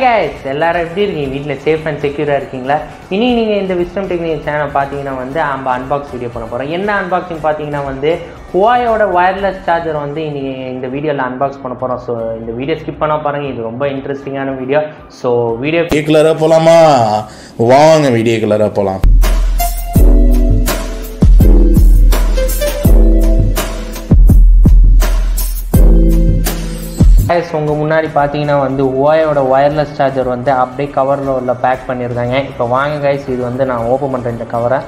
guys, எல்லாரும் எப்படி இருக்கீங்க? வீட்ல சேஃப் அண்ட் செக்யூரா இருக்கீங்களா? இனி நீங்க இந்த விஸ்டம் டெக்னிக் சேனல் பாத்தீங்கன்னா வந்து நம்ம அன்பாக்ஸ் வீடியோ பண்ண போறோம். என்ன அன்பாக்சிங் பாத்தீங்கன்னா வந்து Huaweiயோட வயர்லெஸ் சார்ஜர் வந்து இன்னைக்கு இந்த வீடியோல அன்பாக்ஸ் பண்ண போறோம். சோ இந்த வீடியோ ஸ்கிப் பண்ணா பாருங்க. இது ரொம்ப இன்ட்ரஸ்டிங்கான வீடியோ. சோ வீடியோ கிளியரா போலாமா? வாங்க வீடியோ கிளியரா போலாம். உங்க முன்னாடி பாத்தீங்கன்னா வந்து Huaweiயோட வயர்லெஸ் சார்ஜர் வந்து அப்படியே கவர்ல உள்ள பேக் பண்ணிருக்காங்க. இப்போ வாங்க கைஸ், இது வந்து நான் ஓபன் பண்றேன் இந்த கவரை.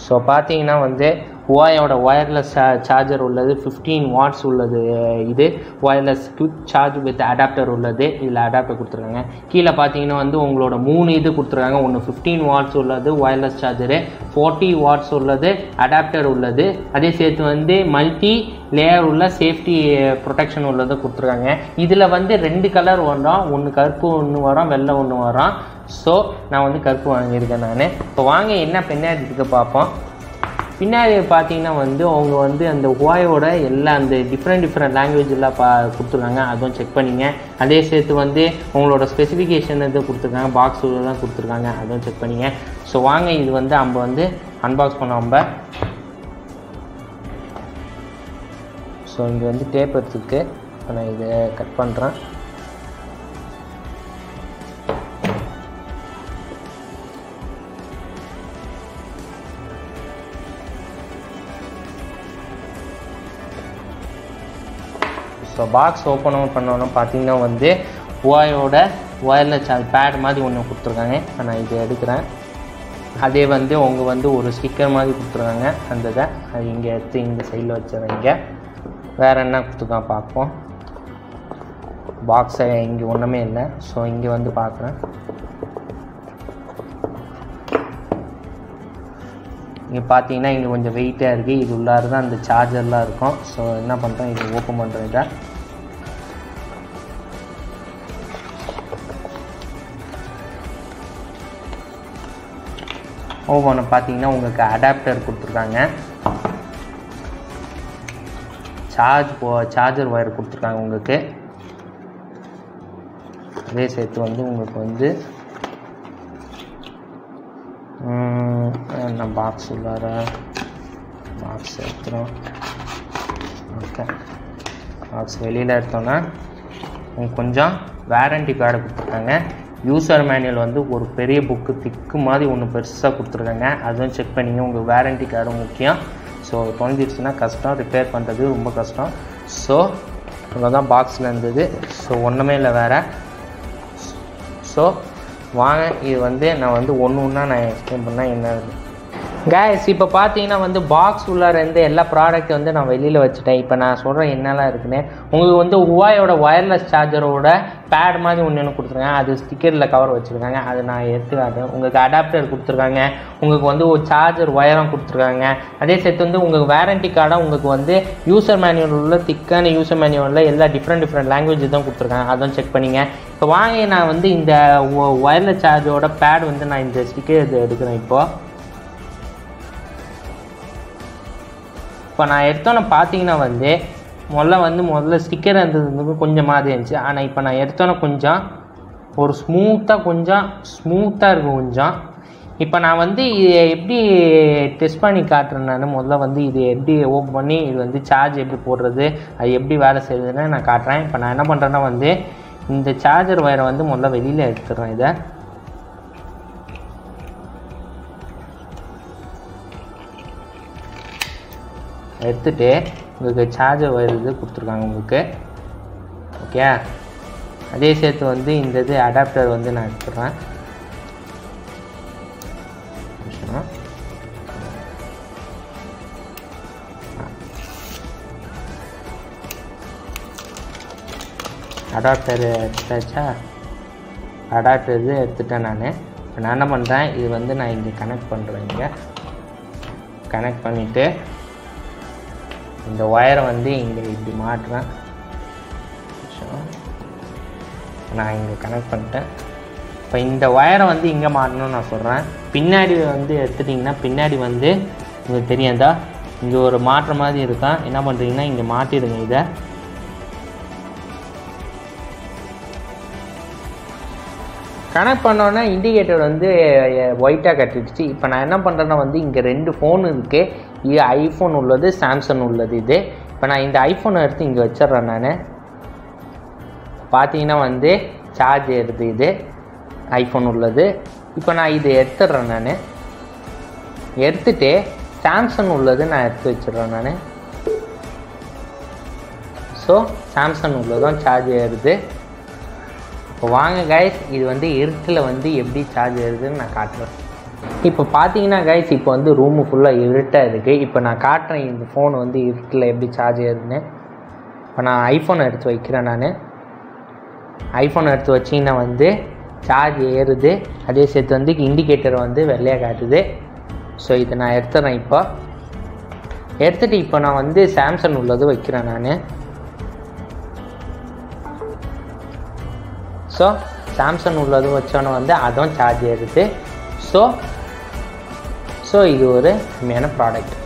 ஸோ பார்த்தீங்கன்னா வந்து Huaweiயோட வயர்லெஸ் சார்ஜர் உள்ளது, 15 வாட்ஸ் உள்ளது. இது wireless quick charge with adapter உள்ளது. இதில் அடாப்டர் கொடுத்துருக்காங்க. கீழே பார்த்தீங்கன்னா வந்து உங்களோட 3 இது கொடுத்துருக்காங்க. ஒன்று 15 வாட்ஸ் உள்ளது வயர்லெஸ் சார்ஜரு, 40 வாட்ஸ் உள்ளது அடாப்டர் உள்ளது. அதே சேர்த்து வந்து மல்டி லேயர் உள்ள சேஃப்டி ப்ரொடெக்ஷன் உள்ளது கொடுத்துருக்காங்க. இதில் வந்து 2 கலர் வரும், ஒன்று கருப்பு ஒன்று வரும், வெள்ளை ஒன்று வரும். ஸோ நான் வந்து கருப்பு வாங்கியிருக்கேன் நான். இப்போ வாங்க என்ன பின்னாடி இருக்க பார்ப்போம். பின்னாடி பார்த்தீங்கன்னா வந்து அவங்க வந்து அந்த Huaweiயோட எல்லா அந்த டிஃப்ரெண்ட் லாங்குவேஜெலாம் கொடுத்துருக்காங்க. அதுவும் செக் பண்ணிங்க. அதே சேர்த்து வந்து உங்களோட ஸ்பெசிஃபிகேஷன் இது கொடுத்துருக்காங்க, பாக்ஸ் தான் கொடுத்துருக்காங்க, அதுவும் செக் பண்ணிங்க. ஸோ வாங்க இது வந்து நம்ம வந்து அன்பாக்ஸ் பண்ண நம்ம. ஸோ இங்கே வந்து டேப் எடுத்துருக்கு. இப்போ நான் இதை கட் பண்ணுறேன். ஸோ பாக்ஸ் ஓப்பன் பண்ணோன்னு பார்த்தீங்கன்னா வந்து Huaweiயோட வயர்லெஸ் சார்ஜ் பேட் மாதிரி ஒன்று கொடுத்துருக்காங்க. நான் இதை எடுக்கிறேன். அதே வந்து அவங்க வந்து ஒரு ஸ்டிக்கர் மாதிரி கொடுத்துருக்காங்க. அந்த இதை அது இங்கே எடுத்து இந்த சைடில் வச்சுருங்க. இங்கே வேறு என்ன கொடுத்துருக்கான் பார்ப்போம். பாக்ஸை இங்கே ஒன்றுமே இல்லை. ஸோ இங்கே வந்து பார்க்குறேன். இங்கே பார்த்தீங்கன்னா இங்கே கொஞ்சம் வெயிட்டாக இருக்குது. இது உள்ளார தான் அந்த சார்ஜர்லாம் இருக்கும். ஸோ என்ன பண்ணுறேன், இது ஓப்பன் பண்ணுறேன். இதை ஓப்பன் பார்த்தீங்கன்னா உங்களுக்கு அடாப்டர் கொடுத்துருக்காங்க, சார்ஜர் ஒயர் கொடுத்துருக்காங்க உங்களுக்கு. அதே சேர்த்து வந்து உங்களுக்கு வந்து நான் பாக்ஸ் உள்ளார பாக்ஸ் எடுத்துகிறோம். ஓகே, பாக்ஸ் வெளியில் எடுத்தோன்னா கொஞ்சம் வாரண்டி கார்டு கொடுத்துருக்காங்க. யூசர் மேனுவல் வந்து ஒரு பெரிய புக்கு திக்கு மாதிரி ஒன்று பெருசாக கொடுத்துருக்காங்க. அதுவும் செக் பண்ணிங்க. உங்களுக்கு வாரண்டி கார்டு முக்கியம். ஸோ தொலைஞ்சிடுச்சுன்னா கஷ்டம், ரிப்பேர் பண்ணுறது ரொம்ப கஷ்டம். ஸோ இவ்வளோதான் பாக்ஸில் இருந்தது. ஸோ ஒன்றுமே இல்லை வேறு. ஸோ வாங்க இது வந்து நான் வந்து ஒன்று ஒன்றா நான் எக்ஸ்பிளைன் பண்ணால் என்ன கைஸ். இப்போ பார்த்தீங்கன்னா வந்து பாக்ஸ் உள்ளார இருந்து எல்லா ப்ராடக்ட் வந்து நான் வெளியில் வச்சுட்டேன். இப்போ நான் சொல்கிறேன் என்னெல்லாம் இருக்குன்னு. உங்களுக்கு வந்து Huaweiயோட வயர்லெஸ் சார்ஜரோட பேட் மாதிரி ஒன்று கொடுத்துருக்காங்க. அது ஸ்டிக்கரில் கவர் வச்சுருக்காங்க. அது நான் எடுத்துக்காட்டேன். உங்களுக்கு அடாப்டர் கொடுத்துருக்காங்க. உங்களுக்கு வந்து ஒரு சார்ஜர் ஒயரும் கொடுத்துருக்காங்க. அதே சேர்த்து வந்து உங்களுக்கு வாரண்டி கார்டாக உங்களுக்கு வந்து யூசர் மேனுவல் உள்ள திக்கான யூசர் மேனுவலில் எல்லா டிஃப்ரெண்ட் லாங்குவேஜ் தான் கொடுத்துருக்காங்க. அதுவும் செக் பண்ணிங்க. இப்போ வாங்க நான் வந்து இந்த வயர்லெஸ் சார்ஜரோட பேட் வந்து நான் இந்த ஸ்டிக்கர் இது எடுக்கிறேன். இப்போ நான் எடுத்தோன்னே பார்த்தீங்கன்னா வந்து முதல்ல ஸ்டிக்கர் இருந்தது கொஞ்சம் மாதிரி இருந்துச்சு. ஆனால் இப்போ நான் எடுத்தோன்னே கொஞ்சம் ஒரு ஸ்மூத்தாக இருக்கும் கொஞ்சம். இப்போ நான் வந்து இதை எப்படி டெஸ்ட் பண்ணி காட்டுறேன். நான் முதல்ல வந்து இது எப்படி ஓப்பன் பண்ணி இது வந்து சார்ஜ் எப்படி போடுறது, அது எப்படி வேலை செய்யுதுன்னு நான் காட்டுறேன். இப்போ நான் என்ன பண்ணுறேன்னா வந்து இந்த சார்ஜர் ஒயரை வந்து முதல்ல வெளியில் எடுத்துடுறேன். இதை எடுத்துகிட்டு உங்களுக்கு சார்ஜர் ஒயர் இது கொடுத்துருக்காங்க உங்களுக்கு. ஓகே, அதே சேர்த்து வந்து இந்த இது அடாப்டர் வந்து நான் எடுத்துடுறேன். அடாப்டர் எடுத்தாச்சா? அடாப்டர் இது எடுத்துட்டேன் நான். இப்போ நான் என்ன பண்ணுறேன், இது வந்து நான் இங்கே கனெக்ட் பண்ணுறேன். இங்கே கனெக்ட் பண்ணிவிட்டு இந்த ஒயரை வந்து இங்கே இப்படி மாட்டுறேன். நான் இங்கே கனெக்ட் பண்ணிட்டேன். இப்போ இந்த ஒயரை வந்து இங்கே மாட்டணும்னு நான் சொல்கிறேன். பின்னாடி வந்து எடுத்துட்டிங்கன்னா பின்னாடி வந்து உங்களுக்கு தெரியாதா இங்கே ஒரு மாட்டுற மாதிரி இருக்கா. என்ன பண்ணுறீங்கன்னா இங்கே மாட்டிடுங்க. இதை கனெக்ட் பண்ணோன்னா இண்டிகேட்டர் வந்து ஒயிட்டாக கட்டிடுச்சு. இப்போ நான் என்ன பண்ணுறேன்னா வந்து இங்கே 2 ஃபோன் இருக்குது. இது ஐஃபோன் உள்ளது, சாம்சங் உள்ளது. இது இப்போ நான் இந்த ஐஃபோனை எடுத்து இங்கே வச்சிட்றேன். நான் பார்த்தீங்கன்னா வந்து சார்ஜ் ஏறுது. இது ஐஃபோன் உள்ளது. இப்போ நான் இது எடுத்துடுறேன். நான் எடுத்துகிட்டு சாம்சங் உள்ளது நான் எடுத்து வச்சிடுறேன். நான் ஸோ சாம்சங் உள்ளதும் சார்ஜ் ஏறுது. இப்போ வாங்க கைஸ், இது வந்து இருட்டில் வந்து எப்படி சார்ஜ் ஏறுதுன்னு நான் காட்டுறேன். இப்போ பார்த்தீங்கன்னா கைஸ், இப்போ வந்து ரூமு ஃபுல்லாக இருட்டாக இருக்குது. இப்போ நான் காட்டுறேன் இந்த ஃபோன் வந்து இருட்டில் எப்படி சார்ஜ் ஏறுதுன்னு. இப்போ நான் ஐஃபோனை எடுத்து வைக்கிறேன். நான் ஐஃபோனை எடுத்து வச்சிங்கன்னா வந்து சார்ஜ் ஏறுது. அதே சேர்த்து வந்து இண்டிகேட்டர் வந்து வெள்ளையாக காட்டுது. ஸோ இதை நான் எடுத்துறேன். இப்போ எடுத்துகிட்டு இப்போ நான் வந்து சாம்சங் உள்ளது வைக்கிறேன். நான் ஸோ சாம்சங் உள்ளது வச்சோன்னே வந்து அதுவும் சார்ஜ் ஏறுது. ஸோ இது ஒரு உண்மையான ப்ராடக்ட்.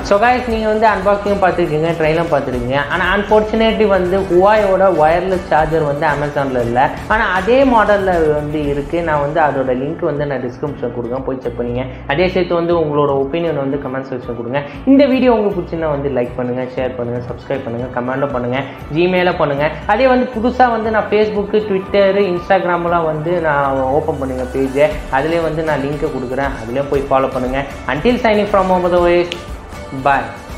ஸோ கைஸ், நீங்கள் வந்து அன்பாக்சிங்கும் பார்த்துருக்கீங்க, ட்ரைலும் பார்த்துருக்கீங்க. ஆனால் அன்ஃபார்ச்சுனேட்லி வந்து ஹுவாயோட ஒயர்லெஸ் சார்ஜர் வந்து அமேசானில் இல்லை. ஆனால் அதே மாடலில் வந்து இருக்குது. நான் வந்து அதோட லிங்க் வந்து நான் டிஸ்கிரிப்ஷன் கொடுக்குறேன், போய் செக் பண்ணிங்க. அதே சேர்த்து வந்து உங்களோட ஒப்பீனியன் வந்து கமெண்ட் செக்ஷன் கொடுங்க. இந்த வீடியோ உங்களுக்கு பிடிச்சிருந்தா வந்து லைக் பண்ணுங்கள், ஷேர் பண்ணுங்கள், சப்ஸ்கிரைப் பண்ணுங்கள், கமெண்ட்டும் பண்ணுங்கள், ஜிமெயிலும் பண்ணுங்கள். அதே வந்து புதுசாக வந்து நான் ஃபேஸ்புக்கு, ட்விட்டரு, இன்ஸ்டாகிராம்லாம் வந்து நான் ஓப்பன் பண்ணுங்க பேஜை. அதிலே வந்து நான் லிங்க்கை கொடுக்குறேன். அதிலே போய் ஃபாலோ பண்ணுங்கள். Until signing from 𝗙𝗪𝗏. Bye.